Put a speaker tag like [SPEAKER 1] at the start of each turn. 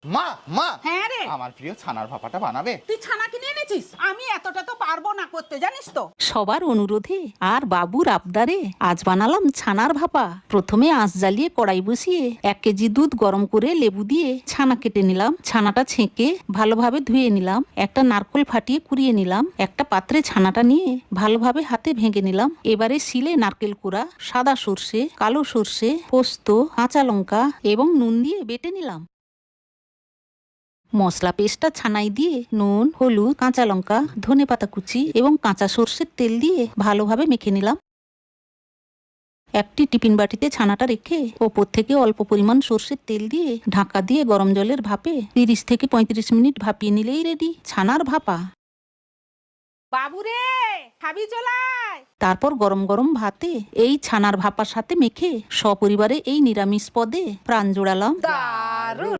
[SPEAKER 1] মা মা
[SPEAKER 2] হ্যাঁ রে,
[SPEAKER 1] আমার প্রিয় ছানার ভাপাটা বানাবে?
[SPEAKER 2] তুই ছানা কিনে এনেছিস? আমি এতটা তো পারবো না করতে, জানিস তো।
[SPEAKER 3] সবার অনুরোধে আর বাবুর আবদারে আজ বানালাম ছানার ভাপা। প্রথমে আঁচ জ্বালিয়ে কড়াই বসিয়ে 1 কেজি দুধ গরম করে লেবু দিয়ে ছানা কেটে নিলাম। ছানাটা ছেঁকে ভালোভাবে ধুয়ে নিলাম। একটা নারকেল ফাটিয়ে কুড়িয়ে নিলাম। একটা পাত্রে ছানাটা নিয়ে ভালোভাবে হাতে ভেঙে নিলাম। এবারে শিলে নারকেল কোড়া, সাদা সর্ষে, কালো সর্ষে, পোস্ত, কাঁচা লঙ্কা এবং নুন দিয়ে বেটে নিলাম। মশলা পেস্টটা ছানাই দিয়ে নুন, হলুদ, কাঁচা লঙ্কা, ধনেপাতা কুচি এবং কাঁচা সর্ষের তেল দিয়ে ভালোভাবে মেখে নিলাম। একটি টিফিন বাটিতে ছানাটা রেখে ওপর থেকে অল্প পরিমাণ সর্ষের তেল দিয়ে ঢাকা দিয়ে গরম জলের ভাপে 30 থেকে 35 মিনিট ভাপিয়ে নিলেই রেডি ছানার ভাপা।
[SPEAKER 2] বাবুরে, খাবি চলায়।
[SPEAKER 3] তারপর গরম গরম ভাতে এই ছানার ভাপার সাথে মেখে সপরিবারে এই নিরামিষ পদে প্রাণ জোড়ালাম।
[SPEAKER 2] দারুণ।